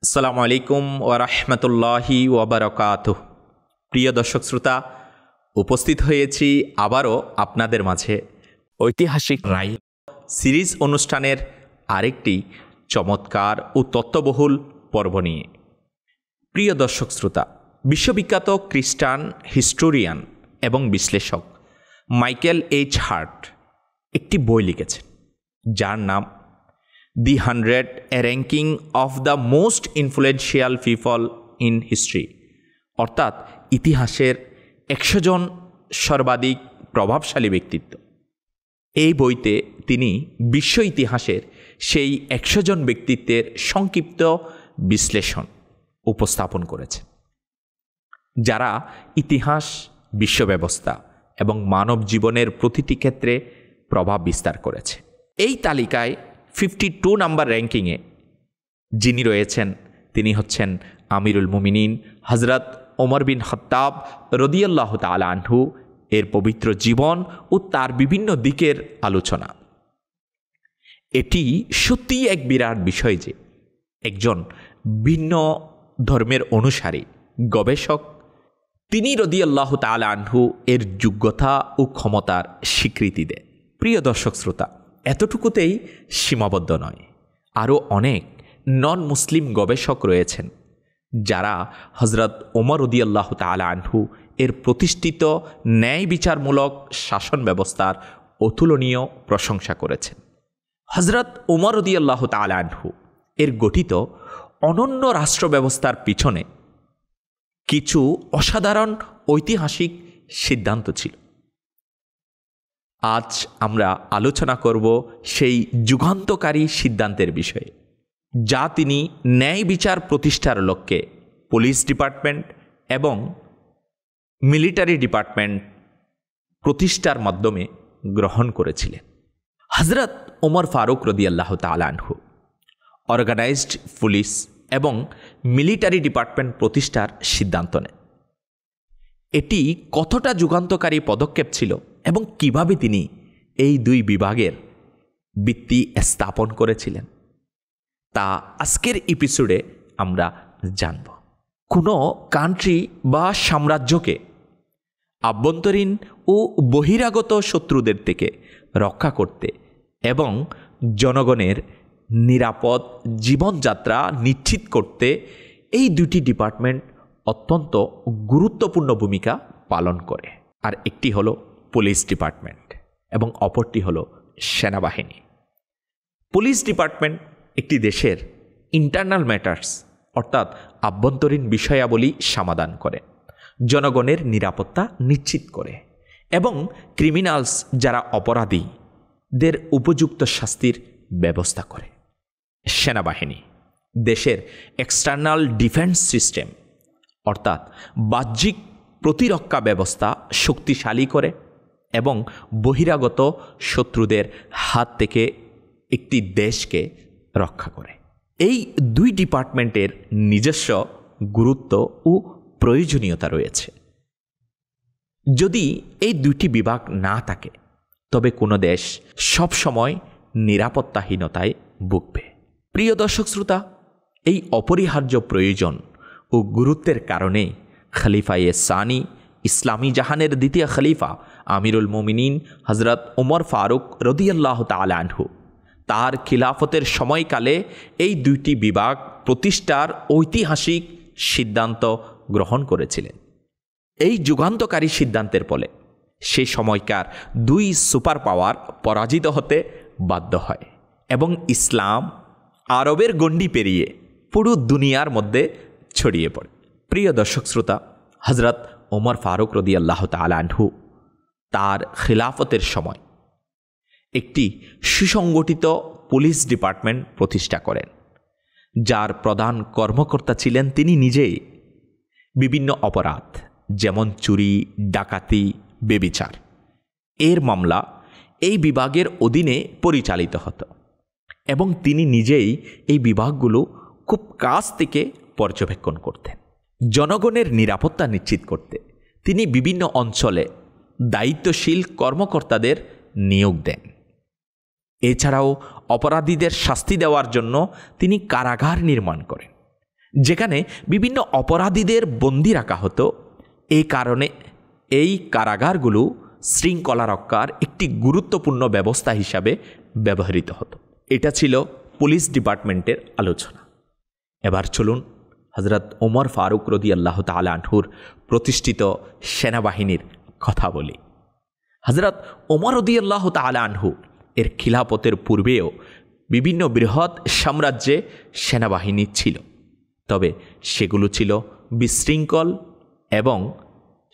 আসসালামু আলাইকুম ওয়া রাহমাতুল্লাহি ওয়া বারাকাতুহু। প্রিয় দর্শক শ্রোতা, উপস্থিত হয়েছি আবারও আপনাদের মাঝে ঐতিহাসিক রায় সিরিজ অনুষ্ঠানের আরেকটি চমৎকার ও তত্ত্ববহুল পর্ব নিয়ে। প্রিয় দর্শক শ্রোতা, বিশ্ববিখ্যাত খ্রিস্টান হিস্টোরিয়ান এবং বিশ্লেষক মাইকেল এইচ হার্ট একটি বই লিখেছেন, যার নাম দি 100 এ ranking of the most influential people in history, অর্থাৎ ইতিহাসের 100 জন সর্বাধিক প্রভাবশালী ব্যক্তিত্ব। এই বইতে তিনি বিশ্ব ইতিহাসের সেই 100 জন ব্যক্তিত্বের সংক্ষিপ্ত বিশ্লেষণ উপস্থাপন করেছেন, যারা ইতিহাস, বিশ্ব ব্যবস্থা এবং মানব জীবনের প্রতিটি ক্ষেত্রে প্রভাব বিস্তার করেছে। এই তালিকায় 52 নাম্বার র্যাঙ্কিংয়ে যিনি রয়েছেন তিনি হচ্ছেন আমিরুল মুমিনিন হজরত ওমর বিন খাত্তাব রাদিয়াল্লাহু তাআলা আনহু। এর পবিত্র জীবন ও তার বিভিন্ন দিকের আলোচনা। এটি সত্যিই এক বিরাট বিষয় যে একজন ভিন্ন ধর্মের অনুসারী গবেষক তিনি রাদিয়াল্লাহু তাআলা আনহু এর যোগ্যতা ও ক্ষমতার স্বীকৃতি দেয়। প্রিয় দর্শক শ্রোতা, এতটুকুতেই সীমাবদ্ধ নয়, আরও অনেক নন মুসলিম গবেষক রয়েছেন যারা হজরত ওমর রাদিয়াল্লাহু তাআলা আনহু এর প্রতিষ্ঠিত ন্যায় বিচারমূলক শাসন ব্যবস্থার অতুলনীয় প্রশংসা করেছেন। হজরত ওমর রাদিয়াল্লাহু তাআলা আনহু এর গঠিত অনন্য রাষ্ট্র ব্যবস্থার পিছনে কিছু অসাধারণ ঐতিহাসিক সিদ্ধান্ত ছিল। আজ আমরা আলোচনা করব সেই যুগান্তকারী সিদ্ধান্তের বিষয়ে, যা তিনি ন্যায় বিচার প্রতিষ্ঠার লক্ষ্যে পুলিশ ডিপার্টমেন্ট এবং মিলিটারি ডিপার্টমেন্ট প্রতিষ্ঠার মাধ্যমে গ্রহণ করেছিলেন। হজরত ওমর ফারুক রাদিয়াল্লাহু তাআলা আনহু অর্গানাইজড পুলিশ এবং মিলিটারি ডিপার্টমেন্ট প্রতিষ্ঠার সিদ্ধান্ত নেন। এটি কতটা যুগান্তকারী পদক্ষেপ ছিল এবং কিভাবে তিনি এই দুই বিভাগের ভিত্তি স্থাপন করেছিলেন, তা আজকের এপিসোডে আমরা জানব। কোনো কান্ট্রি বা সাম্রাজ্যকে আভ্যন্তরীণ ও বহিরাগত শত্রুদের থেকে রক্ষা করতে এবং জনগণের নিরাপদ জীবনযাত্রা নিশ্চিত করতে এই দুটি ডিপার্টমেন্ট অত্যন্ত গুরুত্বপূর্ণ ভূমিকা পালন করে। আর একটি হলো পুলিশ ডিপার্টমেন্ট এবং অপরটি হলো সেনাবাহিনী। পুলিশ ডিপার্টমেন্ট একটি দেশের ইন্টারনাল ম্যাটার্স অর্থাৎ আভ্যন্তরীণ বিষয়াবলী সমাধান করে, জনগণের নিরাপত্তা নিশ্চিত করে এবং ক্রিমিনালস যারা অপরাধীদের উপযুক্ত শাস্তির ব্যবস্থা করে। সেনাবাহিনী দেশের এক্সটার্নাল ডিফেন্স সিস্টেম অর্থাৎ বাহ্যিক প্রতিরক্ষা ব্যবস্থা শক্তিশালী করে এবং বহিরাগত শত্রুদের হাত থেকে একটি দেশকে রক্ষা করে। এই দুই ডিপার্টমেন্টের নিজস্ব গুরুত্ব ও প্রয়োজনীয়তা রয়েছে। যদি এই দুটি বিভাগ না থাকে তবে কোনো দেশ সবসময় নিরাপত্তাহীনতায় ভুগবে। প্রিয় দর্শক শ্রোতা, এই অপরিহার্য প্রয়োজন ও গুরুত্বের কারণে খলিফায়ে সানি ইসলামী জাহানের দ্বিতীয় খলিফা আমিরুল মুমিনিন হজরত ওমর ফারুক রাদিয়াল্লাহু তাআলা আনহু তার খিলাফতের সময়কালে এই দুইটি বিভাগ প্রতিষ্ঠার ঐতিহাসিক সিদ্ধান্ত গ্রহণ করেছিলেন। এই যুগান্তকারী সিদ্ধান্তের ফলে সে সময়কার দুই সুপার পাওয়ার পরাজিত হতে বাধ্য হয় এবং ইসলাম আরবের গণ্ডি পেরিয়ে পুরো দুনিয়ার মধ্যে ছড়িয়ে পড়ে। প্রিয় দর্শক শ্রোতা, হজরত ওমর ফারুক রাদিয়াল্লাহু তাআলা আনহু তার খিলাফতের সময় একটি সুসংগঠিত পুলিশ ডিপার্টমেন্ট প্রতিষ্ঠা করেন, যার প্রধান কর্মকর্তা ছিলেন তিনি নিজেই। বিভিন্ন অপরাধ যেমন চুরি, ডাকাতি, ব্যভিচার এর মামলা এই বিভাগের অধীনে পরিচালিত হতো এবং তিনি নিজেই এই বিভাগগুলো খুব কাছ থেকে পর্যবেক্ষণ করতেন। জনগণের নিরাপত্তা নিশ্চিত করতে তিনি বিভিন্ন অঞ্চলে দায়িত্বশীল কর্মকর্তাদের নিয়োগ দেন। এছাড়াও অপরাধীদের শাস্তি দেওয়ার জন্য তিনি কারাগার নির্মাণ করেন যেখানে বিভিন্ন অপরাধীদের বন্দী রাখা হতো। এই কারণে এই কারাগারগুলো শৃঙ্খলা রক্ষার একটি গুরুত্বপূর্ণ ব্যবস্থা হিসাবে ব্যবহৃত হতো। এটা ছিল পুলিশ ডিপার্টমেন্টের আলোচনা। এবার চলুন হযরত ওমর ফারুক রাদিয়াল্লাহু তাআলা আনহুর প্রতিষ্ঠিত সেনাবাহিনীর কথা বলি। হযরত ওমর রাদিয়াল্লাহু তাআলা আনহু এর খিলাফতের পূর্বেও বিভিন্ন বৃহৎ সাম্রাজ্যে সেনাবাহিনী ছিল, তবে সেগুলো ছিল বিশৃঙ্খল এবং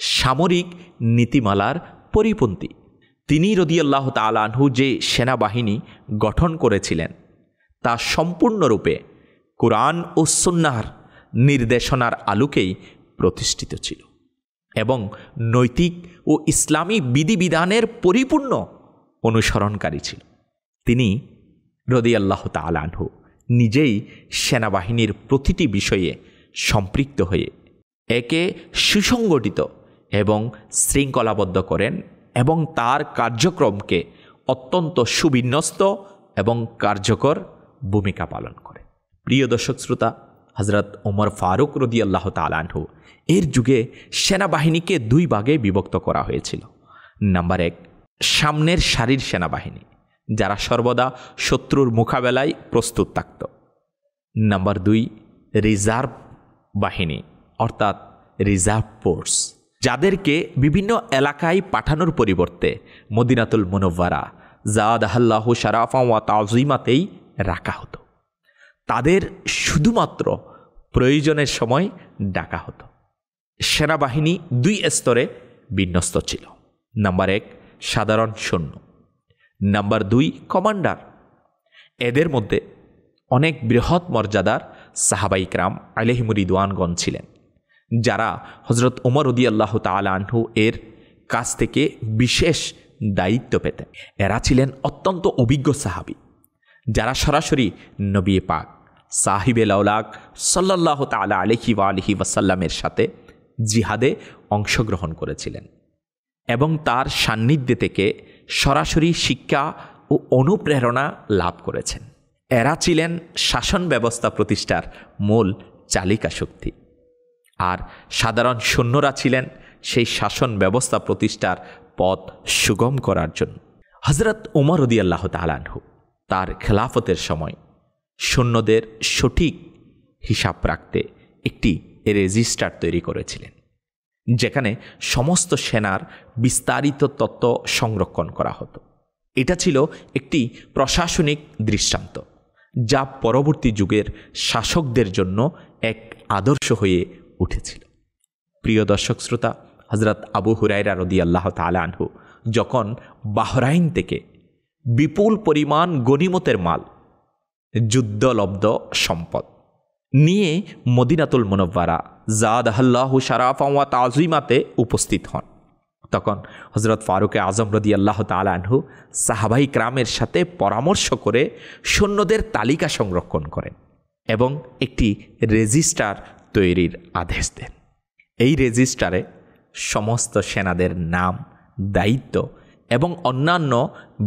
সামরিক নীতিমালার পরিপন্থী। তিনি রাদিয়াল্লাহু তাআলা আনহু যে সেনাবাহিনী গঠন করেছিলেন তা সম্পূর্ণরূপে কুরআন ও সুন্নাহর নির্দেশনার আলোকেই প্রতিষ্ঠিত ছিল এবং নৈতিক ও ইসলামী বিধিবিধানের পরিপূর্ণ অনুসরণকারী ছিল। তিনি রাদিয়াল্লাহু তাআলা আনহু নিজেই সেনাবাহিনীর প্রতিটি বিষয়ে সম্পৃক্ত হয়ে একে সুসংগঠিত এবং শৃঙ্খলাবদ্ধ করেন এবং তার কার্যক্রমকে অত্যন্ত সুবিন্যস্ত এবং কার্যকর ভূমিকা পালন করে। প্রিয় দর্শক শ্রোতা, হযরত ওমর ফারুক রাদিয়াল্লাহু তাআলা আনহু এর যুগে সেনাবাহিনীকে দুই ভাগে বিভক্ত করা হয়েছিল। নাম্বার 1, সামনের সারির সেনাবাহিনী, যারা সর্বদা শত্রুর মোকাবেলায় প্রস্তুত থাকত। নাম্বার 2, রিজার্ভ বাহিনী অর্থাৎ রিজার্ভ ফোর্স, যাদেরকে বিভিন্ন এলাকায় পাঠানোর পরিবর্তে মদিনাতুল মুনাওয়ারা জাদাহাল্লাহু শারাফা ওয়া তাযীমাতেই রাখা হতো। তাদের শুধুমাত্র প্রয়োজনের সময় ডাকা হতো। সেনাবাহিনী 2 স্তরে বিন্যস্ত ছিল। নাম্বার 1, সাধারণ সৈন্য। Number 2, commander. এদের মধ্যে অনেক বৃহৎ মর্যাদার সাহাবায়ে কেরাম আলাইহিমুর রিদওয়ানগণ ছিলেন, যারা হযরত ওমর রাদিয়াল্লাহু তাআলা আনহু এর কাছ থেকে বিশেষ দায়িত্ব পেতেন। এরা ছিলেন অত্যন্ত অভিজ্ঞ সাহাবী, যারা সরাসরি নবী পাক সাহিবে লাউলাক সাল্লাল্লাহু তাআলা আলাইহি ওয়া আলিহি ওয়াসাল্লামের সাথে জিহাদে অংশগ্রহণ করেছিলেন এবং তার সান্নিধ্যে থেকে সরাসরি শিক্ষা ও অনুপ্রেরণা লাভ করেছেন। এরা ছিলেন শাসন ব্যবস্থা প্রতিষ্ঠার মূল চালিকা শক্তি, আর সাধারণ সৈন্যরা ছিলেন সেই শাসন ব্যবস্থা প্রতিষ্ঠার পথ সুগম করার জন্য। হযরত ওমর রাদিয়াল্লাহু তাআলা আনহু তার খেলাফতের সময় সৈন্যদের সঠিক হিসাব রাখতে একটি রেজিস্টার তৈরি করেছিলেন, যেখানে সমস্ত সেনার বিস্তারিত তথ্য সংরক্ষণ করা হতো। এটা ছিল একটি প্রশাসনিক দৃষ্টান্ত, যা পরবর্তী যুগের শাসকদের জন্য এক আদর্শ হয়ে উঠেছিল। প্রিয় দর্শক শ্রোতা, হযরত আবু হুরায়রা রাদিয়াল্লাহু তাআলা আনহু যখন বাহরাইন থেকে বিপুল পরিমাণ গনিমতের মাল, যুদ্ধলব্ধ সম্পদ নিয়ে মদিনাতুল মুনাওয়ারা জাদাহাল্লাহু শারাফা ওয়া তাযীমাতে উপস্থিত হন, তখন হযরত ফারুক আজম রাদিয়াল্লাহু তাআলা আনহু সাহাবায়ে কেরামের সাথে পরামর্শ করে সৈন্যদের তালিকা সংরক্ষণ করেন এবং একটি রেজিস্টার তৈরির আদেশ দেন। এই রেজিস্টারে সমস্ত সেনাদের নাম, দায়িত্ব এবং অন্যান্য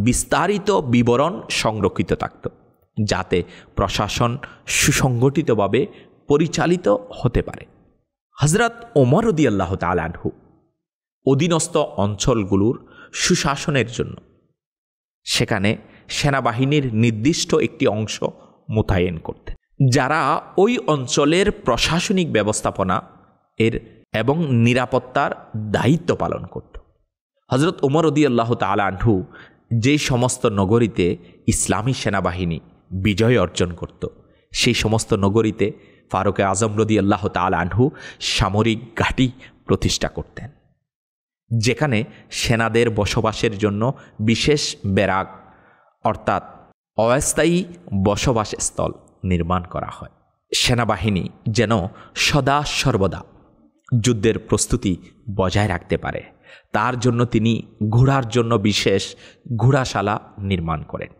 বিস্তারিত বিবরণ সংরক্ষিত থাকত, যাতে প্রশাসন সুসংগঠিতভাবে পরিচালিত হতে পারে। হযরত ওমর রাদিয়াল্লাহু তাআলা আনহু অধীনস্থ অঞ্চলগুলোর সুশাসনের জন্য সেখানে সেনাবাহিনীর নির্দিষ্ট একটি অংশ মোতায়েন করতেন, যারা ওই অঞ্চলের প্রশাসনিক ব্যবস্থাপনা এর এবং নিরাপত্তার দায়িত্ব পালন করত। হযরত ওমর রাদিয়াল্লাহু তাআলা আনহু যে সমস্ত নগরীতে ইসলামী সেনাবাহিনী বিজয় অর্জন করত, সেই সমস্ত নগরীতে ফারুক আজম রাদিয়াল্লাহু তাআলা আনহু সামরিক ঘাঁটি প্রতিষ্ঠা করতেন, যেখানে সেনাদের বসবাসের জন্য বিশেষ ব্যারাক অর্থাৎ অস্থায়ী বসবাস স্থল নির্মাণ করা হয়। সেনাবাহিনী যেন সদা সর্বদা যুদ্ধের প্রস্তুতি বজায় রাখতে পারে, তার জন্য তিনি ঘোড়ার জন্য বিশেষ ঘোড়াশালা নির্মাণ করেন,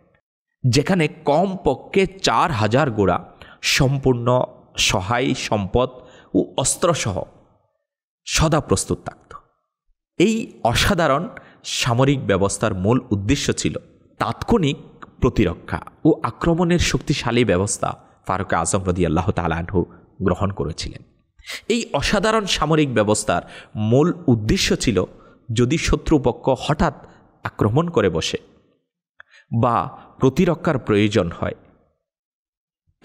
যেখানে কমপক্ষে 4000 ঘোড়া সম্পূর্ণ সহায় সম্পদ ও অস্ত্রসহ সদা প্রস্তুত থাকত। এই অসাধারণ সামরিক ব্যবস্থার মূল উদ্দেশ্য ছিল তাৎক্ষণিক প্রতিরক্ষা ও আক্রমণের শক্তিশালী ব্যবস্থা ফারুক আজম রাদিয়াল্লাহু তাআলা আনহু গ্রহণ করেছিলেন। এই অসাধারণ সামরিক ব্যবস্থার মূল উদ্দেশ্য ছিল যদি শত্রুপক্ষ হঠাৎ আক্রমণ করে বসে বা প্রতিরক্ষার প্রয়োজন হয়,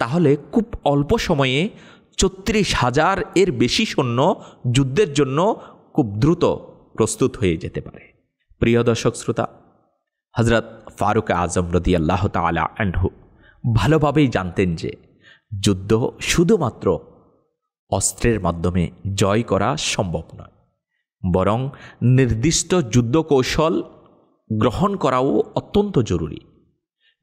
তাহলে খুব অল্প সময়ে ৩৪,০০০ এর বেশি সৈন্য যুদ্ধের জন্য খুব দ্রুত প্রস্তুত হয়ে যেতে পারে। প্রিয় দর্শক শ্রোতা, হযরত ফারুক আজম রাদিয়াল্লাহু তাআলা আনহু ভালোভাবেই জানতেন যে যুদ্ধ শুধুমাত্র অস্ত্রের মাধ্যমে জয় করা সম্ভব নয়, বরং নির্দিষ্ট যুদ্ধ কৌশল গ্রহণ করাও অত্যন্ত জরুরি।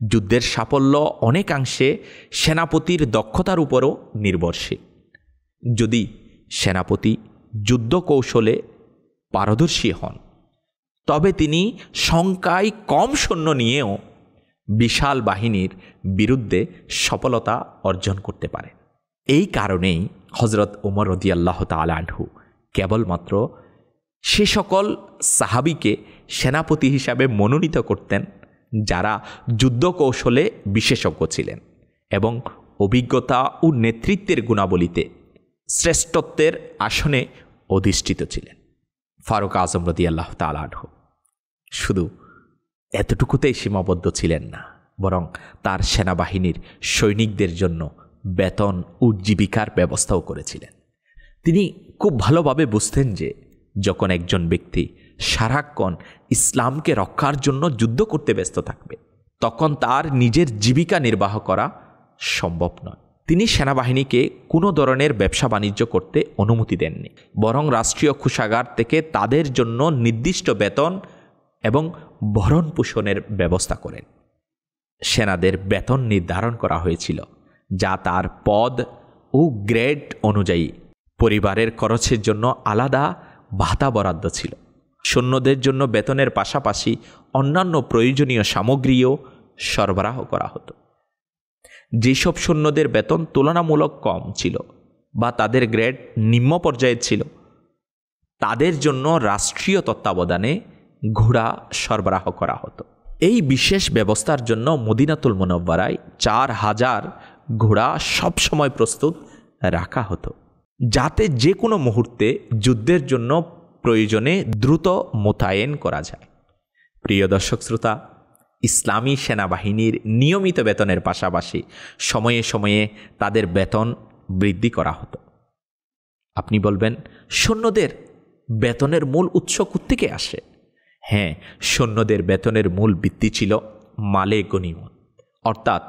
যুদ্ধের সাফল্য অনেকাংশে সেনাপতির দক্ষতার উপরও নির্ভরশীল। যদি সেনাপতি যুদ্ধ কৌশলে পারদর্শী হন, তবে তিনি সংখ্যায় কম সৈন্য নিয়েও বিশাল বাহিনীর বিরুদ্ধে সফলতা অর্জন করতে পারেন। এই কারণেই হযরত ওমর রাদিয়াল্লাহু তাআলা আনহু কেবলমাত্র সে সকল সাহাবীকে সেনাপতি হিসাবে মনোনীত করতেন যারা যুদ্ধ কৌশলে বিশেষজ্ঞ ছিলেন এবং অভিজ্ঞতা ও নেতৃত্বের গুণাবলীতে শ্রেষ্ঠত্বের আসনে অধিষ্ঠিত ছিলেন। ফারুক আজম রাদিয়াল্লাহু তাআলা আনহু শুধু এতটুকুতেই সীমাবদ্ধ ছিলেন না, বরং তার সেনাবাহিনীর সৈনিকদের জন্য বেতন ও জীবিকার ব্যবস্থাও করেছিলেন। তিনি খুব ভালোভাবে বুঝতেন যে যখন একজন ব্যক্তি সারাক্ষণ ইসলামকে রক্ষার জন্য যুদ্ধ করতে ব্যস্ত থাকবে, তখন তার নিজের জীবিকা নির্বাহ করা সম্ভব নয়। তিনি সেনাবাহিনীকে কোনো ধরনের ব্যবসা বাণিজ্য করতে অনুমতি দেননি, বরং রাষ্ট্রীয় কোষাগার থেকে তাদের জন্য নির্দিষ্ট বেতন এবং ভরণ পোষণের ব্যবস্থা করেন। সেনাদের বেতন নির্ধারণ করা হয়েছিল যা তার পদ ও গ্রেড অনুযায়ী। পরিবারের খরচের জন্য আলাদা ভাতা বরাদ্দ ছিল। সৈন্যদের জন্য বেতনের পাশাপাশি অন্যান্য প্রয়োজনীয় সামগ্রীও সরবরাহ করা হতো। যেসব সৈন্যদের বেতন তুলনামূলক কম ছিল বা তাদের গ্রেড নিম্ন পর্যায়ের ছিল, তাদের জন্য রাষ্ট্রীয় তত্ত্বাবধানে ঘোড়া সরবরাহ করা হতো। এই বিশেষ ব্যবস্থার জন্য মদিনাতুল মুনাওয়ারায় ৪,০০০ ঘোড়া সবসময় প্রস্তুত রাখা হতো, যাতে যে কোনো মুহূর্তে যুদ্ধের জন্য প্রয়োজনে দ্রুত মোতায়েন করা যায়। প্রিয় দর্শক শ্রোতা, ইসলামী সেনাবাহিনীর নিয়মিত বেতনের পাশাপাশি সময়ে সময়ে তাদের বেতন বৃদ্ধি করা হতো। আপনি বলবেন, সৈন্যদের বেতনের মূল উৎস কোত্থেকে আসে? হ্যাঁ, সৈন্যদের বেতনের মূল ভিত্তি ছিল মালে গনিমত, অর্থাৎ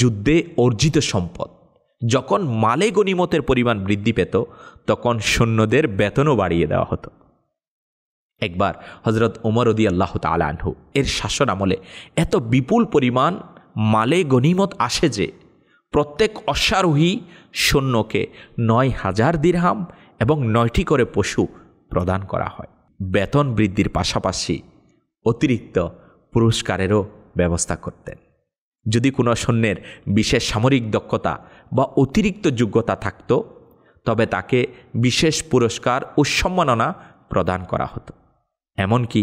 যুদ্ধে অর্জিত সম্পদ। যখন মালে গনিমতের পরিমাণ বৃদ্ধি পেত, তখন সৈন্যদের বেতনও বাড়িয়ে দেওয়া হতো। একবার হযরত ওমর রাদিয়াল্লাহু তাআলা আনহু এর শাসন আমলে এত বিপুল পরিমাণ মালে গনিমত আসে যে প্রত্যেক অশ্বারোহী সৈন্যকে ৯,০০০ দিরহাম এবং ৯টি করে পশু প্রদান করা হয়। বেতন বৃদ্ধির পাশাপাশি অতিরিক্ত পুরস্কারেরও ব্যবস্থা করতেন। যদি কোনো সৈন্যের বিশেষ সামরিক দক্ষতা বা অতিরিক্ত যোগ্যতা থাকত, তবে তাকে বিশেষ পুরস্কার ও সম্মাননা প্রদান করা হতো। এমনকি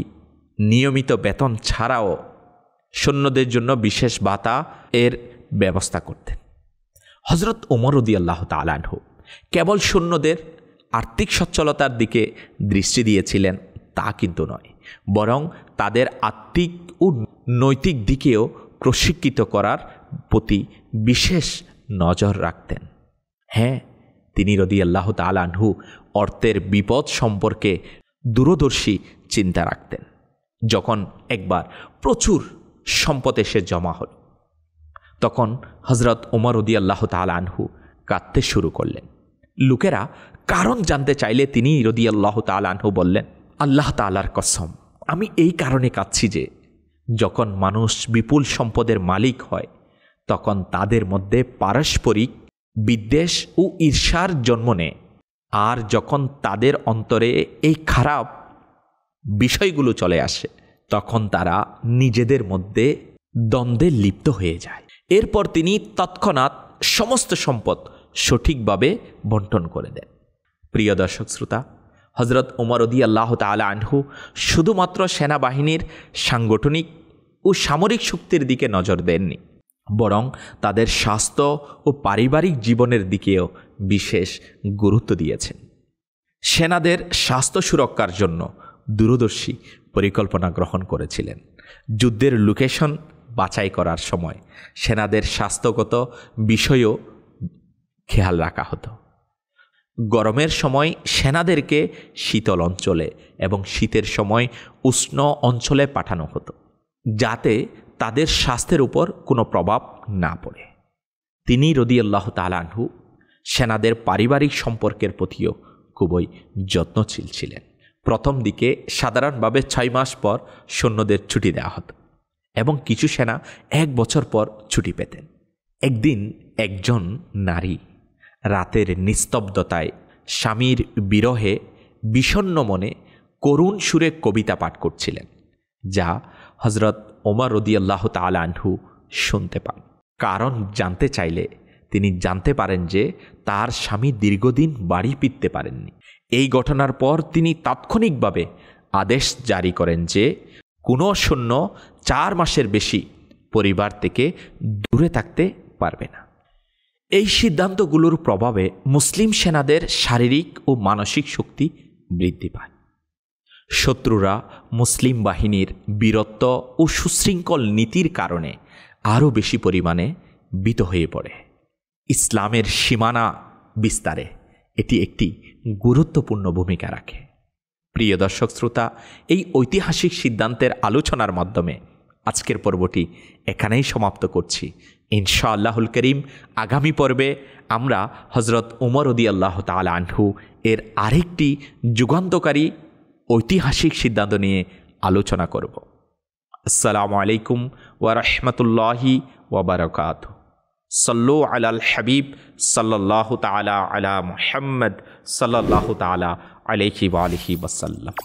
নিয়মিত বেতন ছাড়াও সৈন্যদের জন্য বিশেষ ভাতা এর ব্যবস্থা করতেন। হযরত ওমর রাদিয়াল্লাহু তাআলা আনহু কেবল সৈন্যদের আর্থিক সচ্ছলতার দিকে দৃষ্টি দিয়েছিলেন তা কিন্তু নয়, বরং তাদের আত্মিক ও নৈতিক দিকেও প্রশিক্ষিত করার প্রতি বিশেষ নজর রাখতেন। হ্যাঁ, তিনি রাদিয়াল্লাহু তাআলা আনহু অর্থের বিপদ সম্পর্কে দূরদর্শী চিন্তা রাখতেন। যখন একবার প্রচুর সম্পদ এসে জমা হল, তখন হযরত ওমর রাদিয়াল্লাহু তাআলা আনহু কাঁদতে শুরু করলেন। লোকেরা কারণ জানতে চাইলে তিনি রাদিয়াল্লাহু তাআলা আনহু বললেন, আল্লাহ তাআলার কসম, আমি এই কারণে কাঁদছি যে যখন মানুষ বিপুল সম্পদের মালিক হয়, তখন তাদের মধ্যে পারস্পরিক বিদ্বেষ ও ঈর্ষার জন্ম নেয়। আর যখন তাদের অন্তরে এই খারাপ বিষয়গুলো চলে আসে, তখন তারা নিজেদের মধ্যে দ্বন্দ্বে লিপ্ত হয়ে যায়। এরপর তিনি তৎক্ষণাৎ সমস্ত সম্পদ সঠিকভাবে বণ্টন করে দেন। প্রিয় দর্শক শ্রোতা, হযরত ওমর রাদিয়াল্লাহু তাআলা আনহু শুধুমাত্র সেনাবাহিনীর সাংগঠনিক ও সামরিক শক্তির দিকে নজর দেননি, বরং তাদের স্বাস্থ্য ও পারিবারিক জীবনের দিকেও বিশেষ গুরুত্ব দিয়েছেন। সেনাদের স্বাস্থ্য সুরক্ষার জন্য দূরদর্শী পরিকল্পনা গ্রহণ করেছিলেন। যুদ্ধের লোকেশন বাছাই করার সময় সেনাদের স্বাস্থ্যগত বিষয়েও খেয়াল রাখা হতো। গরমের সময় সেনাদেরকে শীতল অঞ্চলে এবং শীতের সময় উষ্ণ অঞ্চলে পাঠানো হতো, যাতে তাদের স্বাস্থ্যের উপর কোনো প্রভাব না পড়ে। তিনি রাদিয়াল্লাহু তাআলা আনহু সেনাদের পারিবারিক সম্পর্কের প্রতিও খুবই যত্নশীল ছিলেন। প্রথম দিকে সাধারণভাবে 6 মাস পর সৈন্যদের ছুটি দেওয়া হতো এবং কিছু সেনা 1 বছর পর ছুটি পেতেন। একদিন একজন নারী রাতের নিস্তব্ধতায় স্বামীর বিরহে বিষণ্ণ মনে করুণ সুরে কবিতা পাঠ করছিলেন, যা হযরত ওমর রাদিয়াল্লাহু তাআলা আনহু শুনতে পান। কারণ জানতে চাইলে তিনি জানতে পারেন যে তার স্বামী দীর্ঘদিন বাড়ি ফিরতে পারেননি। এই ঘটনার পর তিনি তাৎক্ষণিকভাবে আদেশ জারি করেন যে কোনো সৈন্য 4 মাসের বেশি পরিবার থেকে দূরে থাকতে পারবে না। এই সিদ্ধান্তগুলোর প্রভাবে মুসলিম সেনাদের শারীরিক ও মানসিক শক্তি বৃদ্ধি পায়। শত্রুরা মুসলিম বাহিনীর বীরত্ব ও সুশৃঙ্খল নীতির কারণে আরও বেশি পরিমাণে ভীত হয়ে পড়ে। ইসলামের সীমানা বিস্তারে এটি একটি গুরুত্বপূর্ণ ভূমিকা রাখে। প্রিয় দর্শক শ্রোতা, এই ঐতিহাসিক সিদ্ধান্তের আলোচনার মাধ্যমে আজকের পর্বটি এখানেই সমাপ্ত করছি। ইনশাআল্লাহুল করিম আগামী পর্বে আমরা হযরত ওমর রাদিয়াল্লাহু তাআলা আনহু এর আরেকটি যুগান্তকারী ঐতিহাসিক সিদ্ধান্ত নিয়ে আলোচনা করব। আসসালামু আলাইকুম ওয়া রাহমাতুল্লাহি ওয়া বারাকাতুহু। সাল্লু আলাল হাবিব সাল্লাল্লাহু তাআলা আলা মুহাম্মদ সাল্লাল্লাহু তাআলা আলাইহি ওয়া আলিহি ওয়াসাল্লাম।